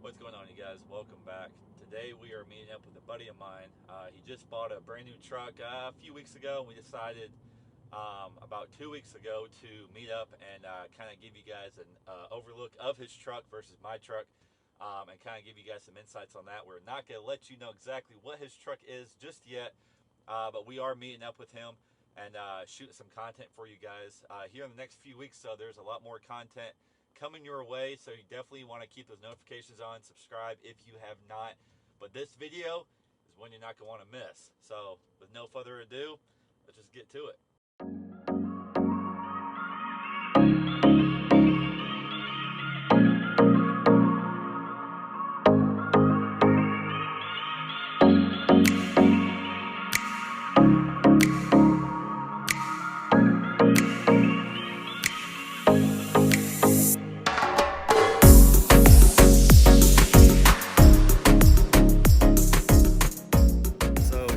What's going on, you guys? Welcome back. Today we are meeting up with a buddy of mine. He just bought a brand new truck a few weeks ago. We decided about 2 weeks ago to meet up and kind of give you guys an overlook of his truck versus my truck, and kind of give you guys some insights on that. We're not going to let you know exactly what his truck is just yet, but we are meeting up with him and shooting some content for you guys here in the next few weeks. So there's a lot more content coming your way, so you definitely want to keep those notifications on, subscribe if you have not. But this video is one you're not going to want to miss. So with no further ado, let's just get to it.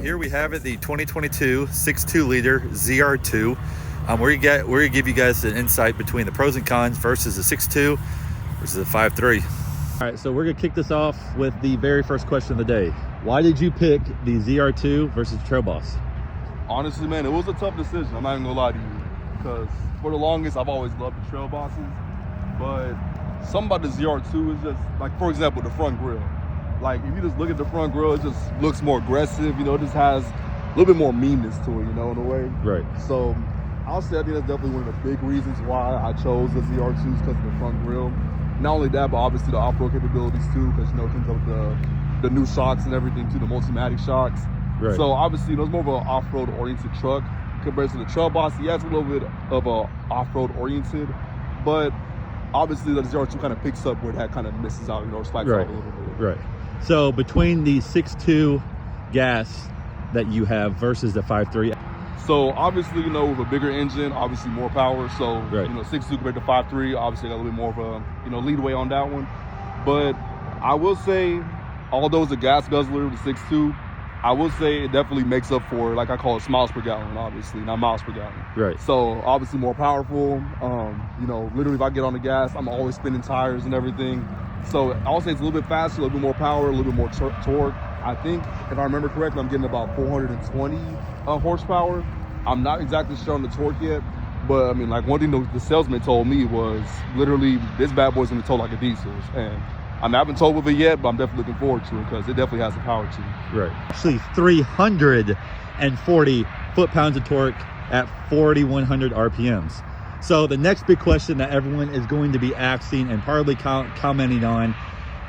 Here we have it, the 2022 6.2 liter ZR2. We're gonna give you guys an insight between the pros and cons versus the 6.2 versus the 5.3. All right, so we're gonna kick this off with the very first question of the day. Why did you pick the ZR2 versus the Trail Boss? Honestly, man, it was a tough decision. I'm not even gonna lie to you, because for the longest, I've always loved the Trail Bosses, but something about the ZR2 is just, like, for example, the front grille. Like, if you just look at the front grille, it just looks more aggressive, you know, it just has a little bit more meanness to it, you know, in a way. Right. So I'll say I think that's definitely one of the big reasons why I chose the ZR2s, because of the front grille. Not only that, but obviously the off-road capabilities too, because, you know, it comes up with the new shocks and everything too, the multimatic shocks. Right. So obviously, you know, it's more of an off-road oriented truck compared to the Trail Boss. Yeah, it's a little bit of a off-road oriented, but obviously the ZR2 kind of picks up where that kind of misses out, you know, slacks out a little bit. Right. So between the 6.2 gas that you have versus the 5.3. So obviously, you know, with a bigger engine, obviously more power. So, right. You know, 6.2 compared to 5.3, obviously got a little bit more of a, you know, leadway on that one. But I will say, although it's a gas guzzler, the 6.2, I will say it definitely makes up for, like I call it, miles per gallon, obviously, not miles per gallon. Right. So obviously more powerful. You know, literally if I get on the gas, I'm always spinning tires and everything. So I'll say it's a little bit faster, a little bit more power, a little bit more torque. I think, if I remember correctly, I'm getting about 420 horsepower. I'm not exactly sure on the torque yet, but I mean, like, one thing the salesman told me was literally this bad boy's gonna tow like a diesel. And I haven't towed with it yet, but I'm definitely looking forward to it because it definitely has the power to it. Right. Actually, 340 foot-pounds of torque at 4,100 RPMs. So the next big question that everyone is going to be asking and probably commenting on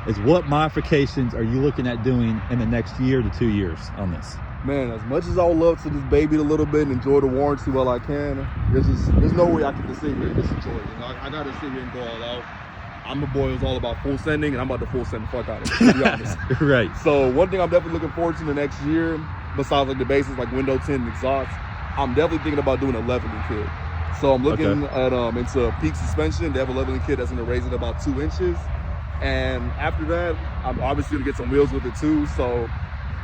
is, what modifications are you looking at doing in the next year to 2 years on this? Man, as much as I would love to just baby it a little bit and enjoy the warranty while I can, there's no way I can just sit here and just enjoy it. You know, I gotta sit here and go all out. I'm a boy who's all about full sending, and I'm about to full send the fuck out of it, to be honest. Right. So one thing I'm definitely looking forward to in the next year, besides like the basics like window tint and exhaust, I'm definitely thinking about doing a leveling kit. So I'm looking at into peak suspension. They have a leveling kit that's gonna raise it about 2 inches. And after that, I'm obviously gonna get some wheels with it too. So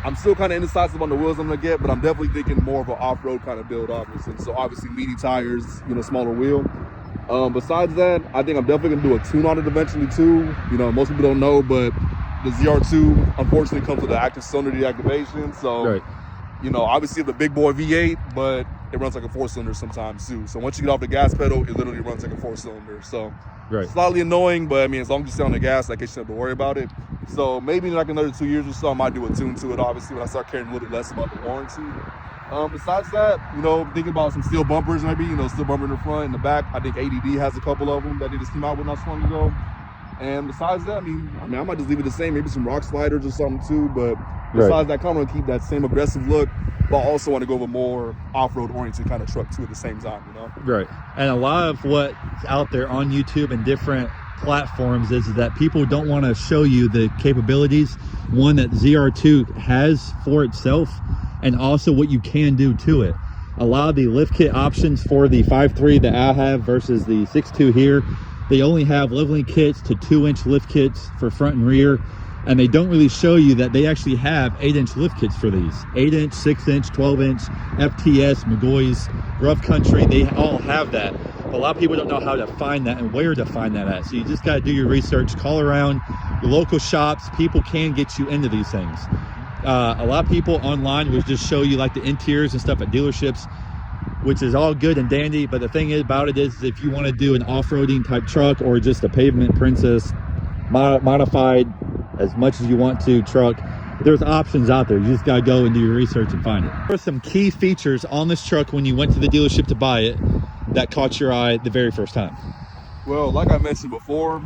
I'm still kind of indecisive on the wheels I'm gonna get, but I'm definitely thinking more of an off-road kind of build, obviously. So obviously meaty tires, you know, smaller wheel. Besides that, I think I'm definitely gonna do a tune on it eventually too. You know, most people don't know, but the ZR2 unfortunately comes with an active cylinder deactivation. So, right. You know, obviously the big boy V8, but it runs like a 4-cylinder sometimes too. So once you get off the gas pedal, it literally runs like a 4-cylinder. So right. Slightly annoying, but I mean, as long as you stay on the gas, I guess you don't have to worry about it. So maybe in like another 2 years or so, I might do a tune to it, obviously, when I start caring a little bit less about the warranty. Besides that, you know, thinking about some steel bumpers maybe, you know, steel bumper in the front and the back. I think ADD has a couple of them that they just came out with not so long ago. And besides that, I mean, I might just leave it the same, maybe some rock sliders or something too. But besides that, I kind of want to keep that same aggressive look, but I also want to go with a more off-road oriented kind of truck too at the same time, you know? Right. And a lot of what's out there on YouTube and different platforms is that people don't want to show you the capabilities, one that ZR2 has for itself, and also what you can do to it. A lot of the lift kit options for the 5.3 that I have versus the 6.2 here, they only have leveling kits to 2-inch lift kits for front and rear, and they don't really show you that they actually have 8-inch lift kits for these. 8-inch, 6-inch, 12-inch, FTS, McGoy's, Rough Country, they all have that. A lot of people don't know how to find that and where to find that at. So you just got to do your research, call around, the local shops, people can get you into these things. A lot of people online will just show you like the interiors and stuff at dealerships, which is all good and dandy, but the thing about it is if you want to do an off-roading type truck or just a pavement princess modified as much as you want to truck, there's options out there. You just got to go and do your research and find it. There are some key features on this truck when you went to the dealership to buy it that caught your eye the very first time. Well, like I mentioned before,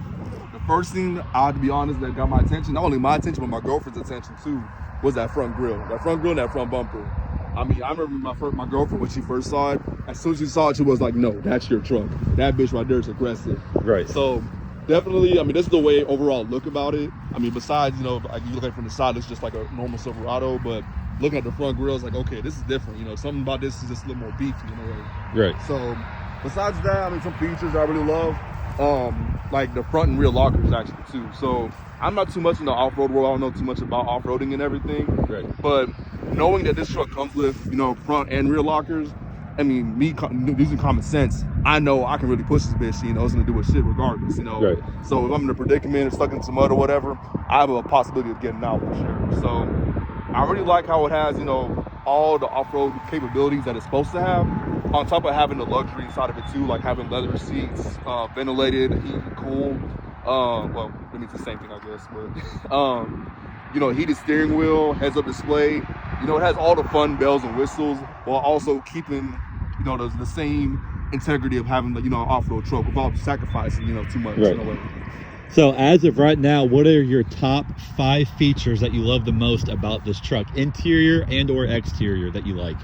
the first thing, I have to be honest, that got my attention, not only my attention, but my girlfriend's attention too, was that front grille. That front grille and that front bumper. I mean, I remember my girlfriend, when she first saw it, as soon as she saw it, she was like, no, that's your truck. That bitch right there is aggressive. Right. So definitely, I mean, this is the way overall look about it. I mean, besides, you know, like you look at it from the side, it's just like a normal Silverado, but looking at the front grille, it's like, okay, this is different. You know, something about this is just a little more beefy in a way. Right. So besides that, I mean, some features I really love, like the front and rear lockers actually too. So I'm not too much in the off-road world. I don't know too much about off-roading and everything. Right. But knowing that this truck comes with, you know, front and rear lockers, I mean, me using common sense, I know I can really push this bitch, you know, it's gonna do a shit regardless, you know. Right. So if I'm in a predicament or stuck in some mud or whatever, I have a possibility of getting out for sure. So I really like how it has, you know, all the off-road capabilities that it's supposed to have, on top of having the luxury inside of it too, like having leather seats, ventilated, heat, cool. Well, I mean, it's the same thing, I guess, but you know, heated steering wheel, heads-up display. You know, it has all the fun bells and whistles while also keeping, you know, the same integrity of having, you know, an off-road truck without sacrificing, you know, too much. Right. In a way. So as of right now, what are your top 5 features that you love the most about this truck, interior and or exterior, that you like?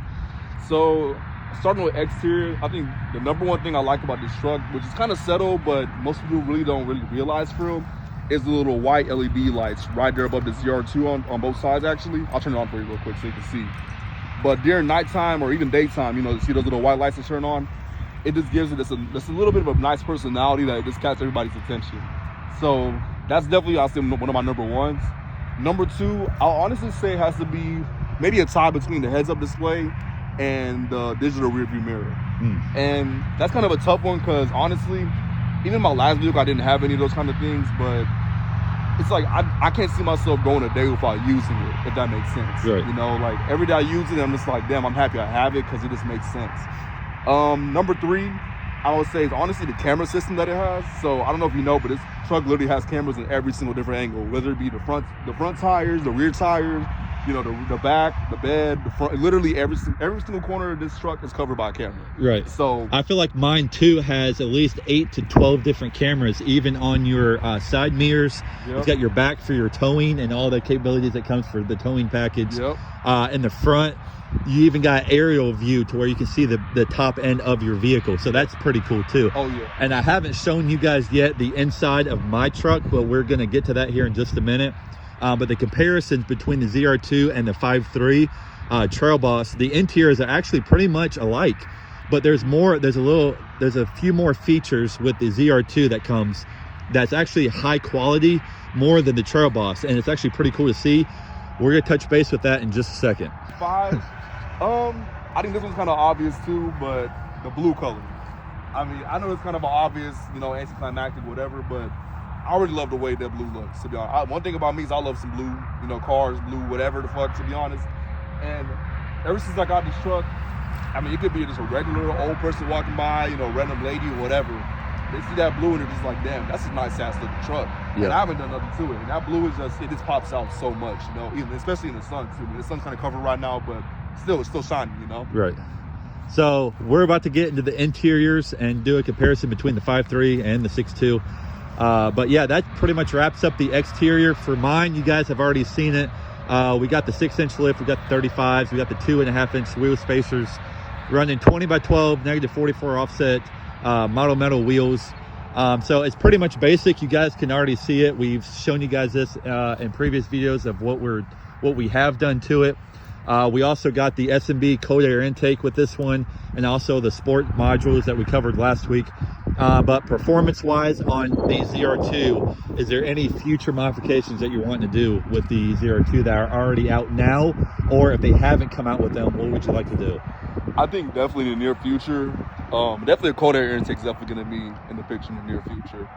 So starting with exterior, I think the number one thing I like about this truck, which is kind of subtle, but most people really don't realize for real, is the little white LED lights right there above the ZR2 on both sides. Actually, I'll turn it on for you real quick so you can see. But during nighttime or even daytime, you know, you see those little white lights that turn on, it just gives it this a little bit of a nice personality that just catches everybody's attention. So that's definitely, I'll say, one of my number ones. Number 2, I'll honestly say it has to be maybe a tie between the heads-up display and the digital rear view mirror. And that's kind of a tough one because honestly, even in my last vehicle, I didn't have any of those kind of things, but it's like I can't see myself going a day without using it, if that makes sense. Right. You know, like every day I use it, I'm just like, damn, I'm happy I have it because it just makes sense. Number 3, I would say, is honestly the camera system that it has. So I don't know if you know, but this truck literally has cameras in every single different angle, whether it be the front tires, the rear tires, you know, the back, the bed, the front. Literally every single corner of this truck is covered by a camera. Right. So I feel like mine too has at least 8 to 12 different cameras, even on your side mirrors. Yep. It's got your back for your towing and all the capabilities that comes for the towing package. Yep. In the front, you even got aerial view to where you can see the top end of your vehicle. So that's pretty cool too. Oh yeah. And I haven't shown you guys yet the inside of my truck, but we're gonna get to that here in just a minute. But the comparisons between the ZR2 and the 5.3 Trail Boss, the interiors are actually pretty much alike, but there's a few more features with the ZR2 that comes that's actually high quality, more than the Trail Boss, and it's actually pretty cool to see. We're gonna touch base with that in just a second. 5, I think this one's kind of obvious too, but the blue color. I mean, I know it's kind of an obvious, you know, anticlimactic, whatever, but I already love the way that blue looks, to be honest. One thing about me is I love some blue, you know, cars, blue, whatever the fuck, to be honest. And ever since I got this truck, I mean, it could be just a regular old person walking by, you know, random lady or whatever. They see that blue and they're just like, damn, that's a nice ass looking truck. Yeah. And I haven't done nothing to it. And that blue is just, it just pops out so much, you know, even, especially in the sun too. I mean, the sun's kind of covered right now, but still, it's still shining, you know? Right. So we're about to get into the interiors and do a comparison between the 5.3 and the 6.2. But yeah, that pretty much wraps up the exterior. For mine, you guys have already seen it. We got the 6-inch lift, we got the 35s, we got the 2.5-inch wheel spacers, running 20 by 12, negative 44 offset, Moto Metal wheels. So it's pretty much basic. You guys can already see it. We've shown you guys this in previous videos of what we have done to it. We also got the S&B cold air intake with this one, and also the sport modules that we covered last week. But performance wise on the ZR2, is there any future modifications that you're wanting to do with the ZR2 that are already out now, or if they haven't come out with them, what would you like to do? I think definitely in the near future, definitely a cold air intake is definitely going to be in the picture in the near future.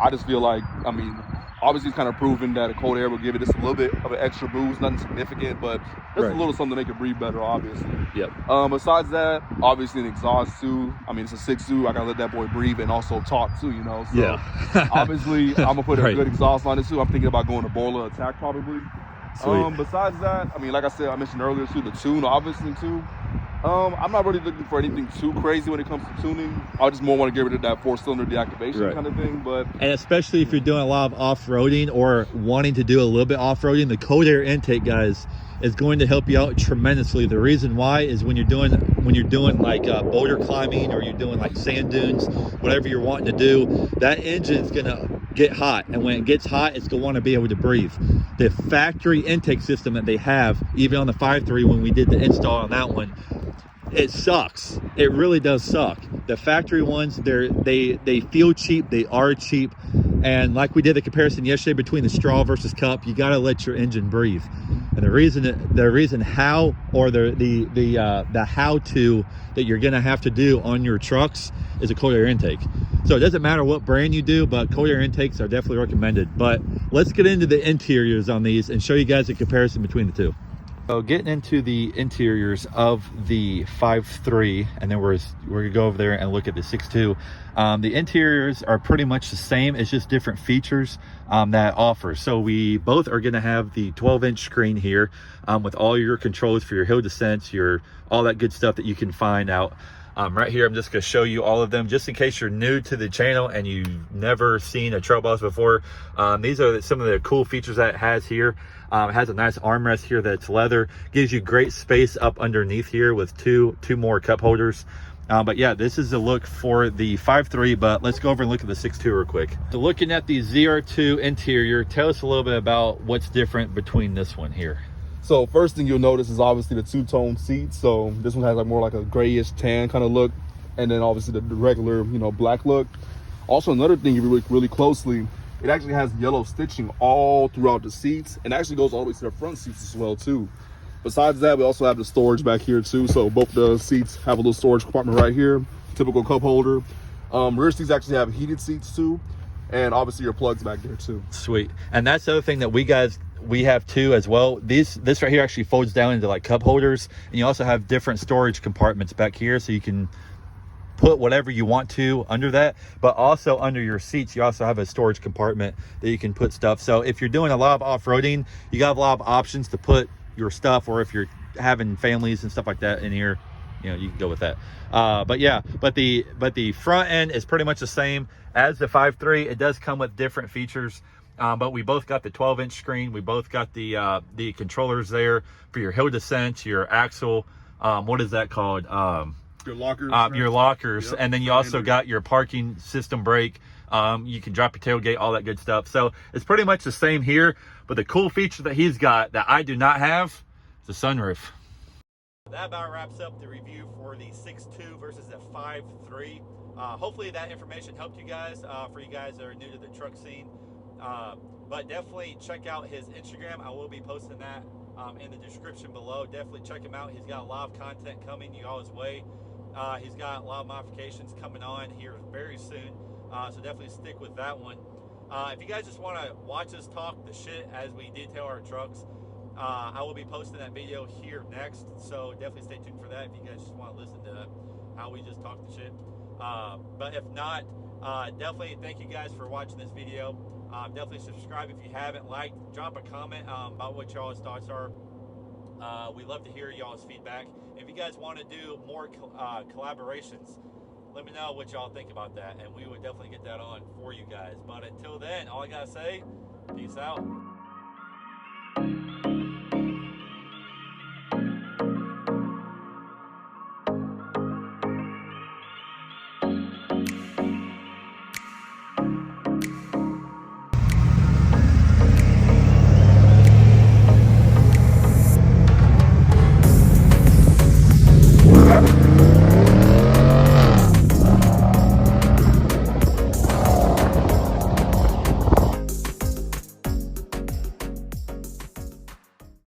I just feel like, I mean, Obviously, it's kind of proven that a cold air will give it just a little bit of an extra boost, nothing significant, but just a little something to make it breathe better, obviously. Yep. Besides that, obviously an exhaust too. I mean, it's a 6.2. I gotta let that boy breathe and also talk too, you know. So Yeah. obviously, I'm gonna put a Right. good exhaust on it too. I'm thinking about going to boiler attack probably. Sweet. Besides that, I mean, like I said, I mentioned earlier too, the tune, obviously too. I'm not really looking for anything too crazy when it comes to tuning. I just more want to get rid of that 4-cylinder deactivation kind of thing. But and especially if you're doing a lot of off-roading or wanting to do a little bit off-roading, the cold air intake, guys, is going to help you out tremendously. The reason why is when you're doing like boulder climbing, or you're doing like sand dunes, whatever you're wanting to do, that engine's gonna get hot, and when it gets hot, it's gonna want to be able to breathe. The factory intake system that they have, even on the 5.3 when we did the install on that one, it sucks. It really does suck. The factory ones, they feel cheap, they are cheap, and like we did the comparison yesterday between the straw versus cup, you got to let your engine breathe. And the reason how, or the how to that you're gonna have to do on your trucks is a cold air intake. So it doesn't matter what brand you do, but cold air intakes are definitely recommended. But let's get into the interiors on these and show you guys a comparison between the two. So getting into the interiors of the 5.3, and then we're gonna go over there and look at the 6.2. The interiors are pretty much the same. It's just different features that offer. So we both are gonna have the 12-inch screen here with all your controls for your hill descents, all that good stuff that you can find out. Right here, I'm just going to show you all of them, just in case you're new to the channel and you've never seen a Trail Boss before. These are some of the cool features that it has here. It has a nice armrest here that's leather, gives you great space up underneath here with two more cup holders. But yeah, this is the look for the 5.3, but let's go over and look at the 6.2 real quick. So looking at the ZR2 interior, tell us a little bit about what's different between this one here. so first thing you'll notice is obviously the two-tone seats. So this one has like more like a grayish tan kind of look, and then obviously the regular, you know, black look. Also, another thing, if you look really closely, it actually has yellow stitching all throughout the seats, and actually goes all the way to the front seats as well too. Besides that, we also have the storage back here too. So both the seats have a little storage compartment right here, typical cup holder. Rear seats actually have heated seats too, and obviously your plugs back there too. Sweet. And that's the other thing that we have too as well. This right here actually folds down into like cup holders, and you also have different storage compartments back here, so you can put whatever you want to under that. But also under your seats, you also have a storage compartment that you can put stuff. So if you're doing a lot of off-roading, you got a lot of options to put your stuff, or if you're having families and stuff like that in here, you know, you can go with that. But yeah, but the front end is pretty much the same as the 5.3. It does come with different features, but we both got the 12-inch screen. We both got the controllers there for your hill descent, your axle, what is that called, Your lockers. your lockers. Yep. And then you also got your parking system brake. You can drop your tailgate, all that good stuff. So it's pretty much the same here, but the cool feature that he's got that I do not have is the sunroof. That about wraps up the review for the 6.2 versus the 5.3. Hopefully that information helped you guys, for you guys that are new to the truck scene. But definitely check out his Instagram. I will be posting that in the description below. Definitely check him out. He's got a lot of content coming y'all's way. He's got a lot of modifications coming on here very soon. So definitely stick with that one. If you guys just want to watch us talk the shit as we detail our trucks, I will be posting that video here next. So definitely stay tuned for that if you guys just want to listen to how we just talk the shit. But if not, definitely thank you guys for watching this video. Definitely subscribe if you haven't. Like, drop a comment about what y'all's thoughts are. We love to hear y'all's feedback. If you guys want to do more collaborations, let me know what y'all think about that, and we would definitely get that on for you guys. But until then, all I gotta say, peace out.